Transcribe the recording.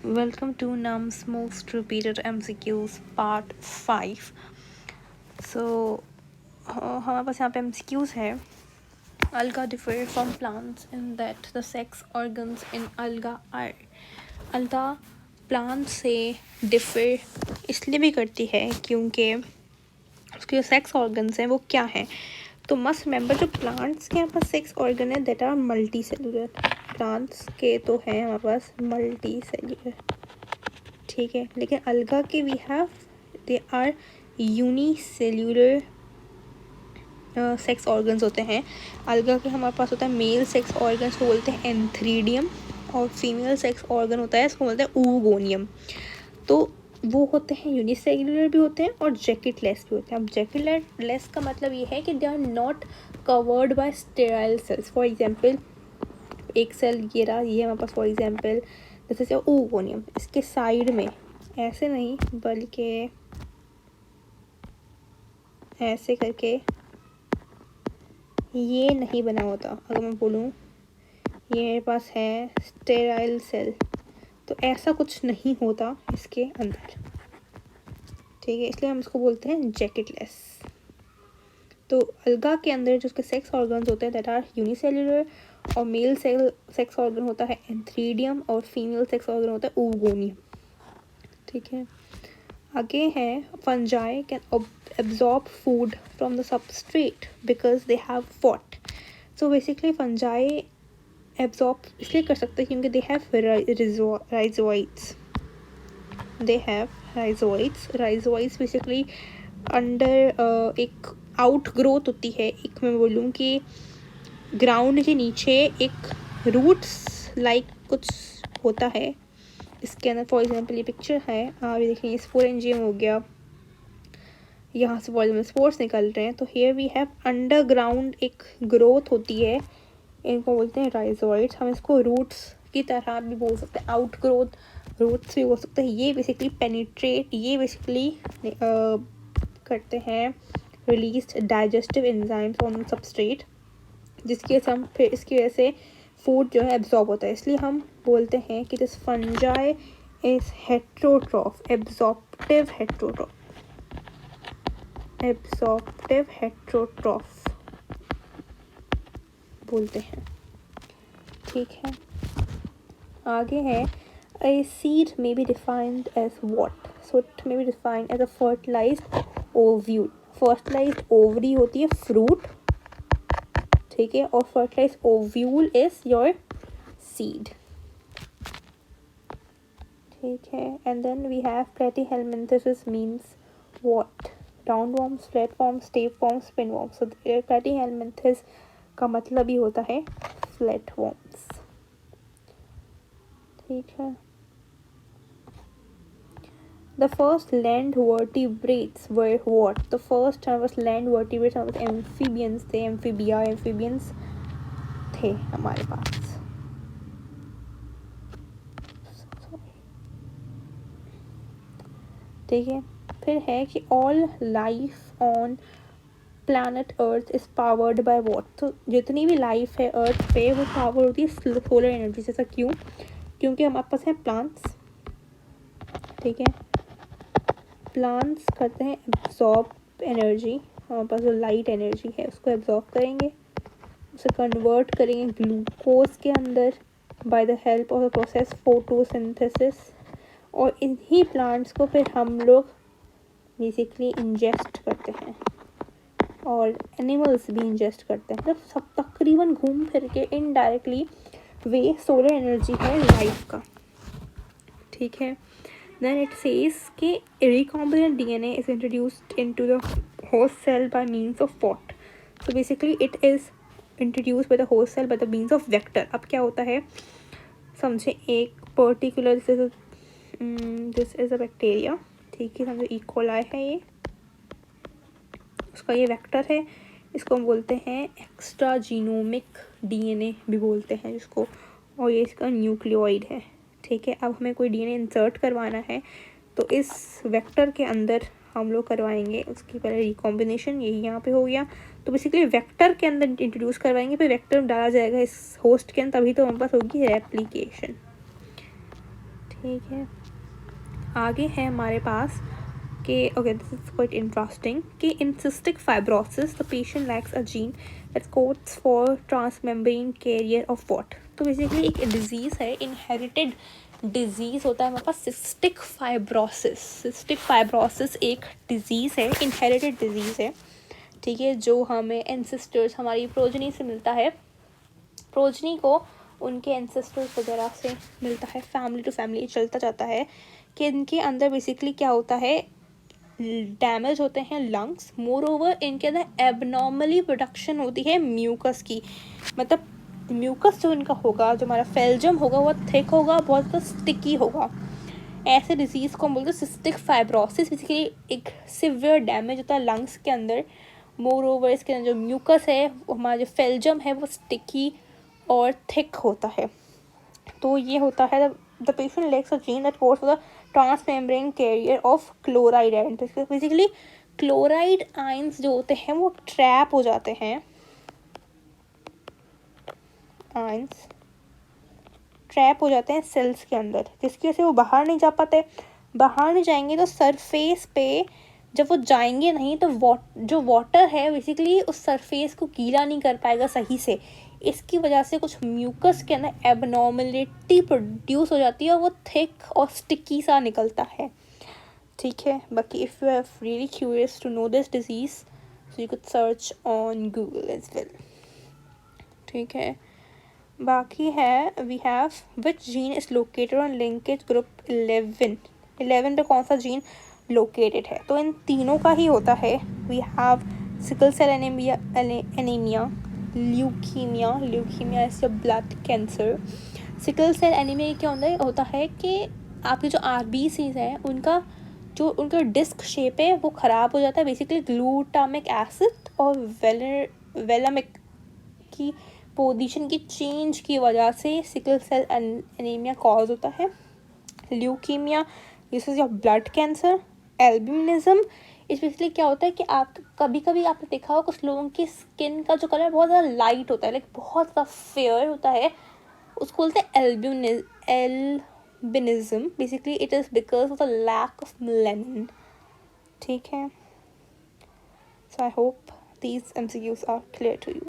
Welcome to NUM's most repeated MCQs part 5. So हमारे पास यहाँ पे MCQs है. Alga differ from plants in that the sex organs in alga are. Alga plant से differ इसलिए भी करती है क्योंकि उसके जो सेक्स ऑर्गन्स हैं वो क्या हैं. तो मस्ट रिमेंबर जो प्लांट्स के यहाँ पास सेक्स ऑर्गन है that are multicellular. Plants के तो हैं हमारे पास मल्टी सेलुलर, ठीक है. लेकिन अलगा के we have they are unicellular sex organs होते हैं. अलगा के हमारे पास होता है मेल सेक्स ऑर्गन्स को बोलते हैं एंथ्रीडियम, और फीमेल सेक्स ऑर्गन होता है इसको बोलते हैं oogonia. तो वो होते हैं यूनिसेल्यूलर भी होते हैं और जैकेटलेस भी होते हैं. अब जैकेटलेस का मतलब ये है कि they are not covered by sterile cells. For example एक सेल ये रहा, ये हमारे पास फॉर एग्जांपल जैसे oogonia, इसके साइड में ऐसे नहीं बल्कि ऐसे करके ये नहीं बना होता. अगर मैं बोलूँ ये मेरे पास है स्टेराइल सेल, तो ऐसा कुछ नहीं होता इसके अंदर, ठीक है. इसलिए हम इसको बोलते हैं जैकेटलेस. तो अलगा के अंदर जो उसके सेक्स ऑर्गन्स होते हैं दैट आर यूनिसेल्युलर, और मेल सेक्स ऑर्गन होता है एंथ्रीडियम और फीमेल सेक्स ऑर्गन होता है oogonia, ठीक है. आगे है fungi can absorb food from the substrate because they have what. So basically fungi absorb इसलिए कर सकते हैं क्योंकि they have rhizoids. They have rhizoids basically under एक आउट ग्रोथ होती है. एक मैं बोलूँ कि ग्राउंड के नीचे एक रूट्स लाइक कुछ होता है इसके अंदर. फॉर एग्जांपल ये पिक्चर है, आप ये देखेंगे स्पोरेंजियम हो गया, यहाँ से फॉर एग्जाम्पल स्पोर्स निकल रहे हैं. तो हियर वी हैव अंडरग्राउंड एक ग्रोथ होती है, इनको बोलते हैं राइजोइड्स. हम इसको रूट्स की तरह भी बोल सकते हैं, आउट ग्रोथ रूट्स भी बोल सकते हैं. ये बेसिकली पेनिट्रेट, ये बेसिकली करते हैं release digestive enzymes on substrate, जिसकी वजह से हम फिर इसकी वजह से फूड जो है एब्जॉर्ब होता है. इसलिए हम बोलते हैं कि this fungi is heterotroph, absorptive heterotroph बोलते हैं, ठीक है. आगे है a seed may be defined as what. So it may be defined as a fertilized ovule. fertilized ovary होती है fruit, ठीक है, और fertilized ovule is your seed, ठीक है. and then we have platyhelminthes means what. roundworms, flatworms, tapeworms, pinworms. so platyhelminthes का मतलब ही होता है flatworms, ठीक है. The first land vertebrates were what? The first was land vertebrates was amphibians थे, amphibians थे हमारे पास. ठीक है. फिर है कि all life on planet Earth is powered by what. तो जितनी भी लाइफ है अर्थ पे वो पावर होती है सोलर एनर्जी से. ऐसा क्यों? क्योंकि हमारे पास है प्लांट्स, ठीक है. प्लांट्स करते हैं एब्जॉर्ब एनर्जी, हमारे पास जो लाइट एनर्जी है उसको एब्जॉर्ब करेंगे, उसे कन्वर्ट करेंगे ग्लूकोज के अंदर by the help of the process photosynthesis, और इन्हीं प्लांट्स को फिर हम लोग बेसिकली इंजेस्ट करते हैं और एनिमल्स भी इंजेस्ट करते हैं. मतलब सब तकरीबन घूम फिर के इनडायरेक्टली वे सोलर एनर्जी है लाइफ का, ठीक है. Then it says कि recombinant DNA is introduced into the host cell by means of what. So basically it is introduced by the host cell by the means of vector. अब क्या होता है समझे, एक particular this is a bacteria, ठीक है, समझो E. coli है ये, उसका ये वेक्टर है, इसको हम बोलते हैं एक्स्ट्रा जीनोमिक DNA भी बोलते हैं जिसको, और ये इसका न्यूक्लियोइड है, ठीक है. अब हमें कोई DNA इंसर्ट करवाना है तो इस वेक्टर के अंदर हम लोग करवाएंगे उसकी पहले रिकॉम्बिनेशन, यही यहाँ पे हो गया. तो बेसिकली वेक्टर के अंदर इंट्रोड्यूस करवाएंगे, फिर वेक्टर डाला जाएगा इस होस्ट के अंदर, तभी तो हमारे पास होगी रेप्लिकेशन, ठीक है, आगे है हमारे पास कि okay this is quite interesting कि in cystic fibrosis the patient lacks a gene that codes for transmembrane carrier of what. तो बेसिकली एक डिजीज़ है, इनहेरिटेड डिजीज़ होता है हमारे पास सिस्टिक फाइब्रोसिस। सिस्टिक फाइब्रोसिस एक डिजीज़ है, इनहेरिटेड डिजीज़ है, ठीक है, जो हमें एंसेस्टर्स, हमारी प्रोजनी से मिलता है। प्रोजनी को उनके एंसेस्टर्स वगैरह से मिलता है, फैमिली टू फैमिली चलता जाता है कि इनके अंदर बेसिकली क्या होता है, डैमेज होते हैं लंग्स। मोर ओवर इनके अंदर एबनॉर्मली प्रोडक्शन होती है म्यूकस की, मतलब म्यूकस जो इनका होगा, जो हमारा फेल्जम होगा वो थिक होगा, बहुत ज़्यादा स्टिकी होगा। ऐसे डिजीज़ को हम बोलते हैं सिस्टिक फाइब्रोसिस। बेसिकली एक सिवियर डैमेज होता है लंग्स के अंदर। मोर ओवर इसके अंदर जो म्यूकस है, हमारा जो फेल्जम है वो स्टिकी और थिक होता है। तो ये होता है the patient lacks a gene that codes for the transmembrane carrier of chloride ion. तो बेसिकली क्लोराइड आयंस जो होते हैं वो ट्रैप हो जाते हैं, आयंस ट्रैप हो जाते हैं सेल्स के अंदर, जिसकी वजह से वो बाहर नहीं जा पाते। बाहर नहीं जाएंगे तो सरफेस पे जब वो जाएंगे नहीं तो जो वाटर है बेसिकली उस सरफेस को गीला नहीं कर पाएगा सही से। इसकी वजह से कुछ म्यूकस के अंदर एबनॉर्मलिटी प्रोड्यूस हो जाती है और वो थिक और स्टिकी सा निकलता है, ठीक है। बाकी if you have really curious to know this disease so you could search on Google as well, ठीक है। बाकी है we have which gene is located on linkage group 11 पे कौन सा जीन लोकेटेड है। तो इन तीनों का ही होता है। We have sickle cell anaemia, leukaemia is your blood cancer. Sickle cell anaemia क्या होता है कि आपकी जो RBCs है उनका डिस्क शेप है वो ख़राब हो जाता है। बेसिकली ग्लूटामिक एसिड और वेलामिक की पोजीशन की चेंज की वजह से सिकल सेल एनीमिया कॉज होता है। Leukaemia this is your blood cancer. Albinism specially क्या होता है कि आप कभी कभी आपने देखा हो कुछ लोगों की स्किन का जो कलर बहुत ज़्यादा लाइट होता है, लाइक बहुत ज़्यादा फेयर होता है, उसको बोलते हैं albinism. Basically it is because of the lack of melanin, ठीक है। So I hope these MCQs are clear to you.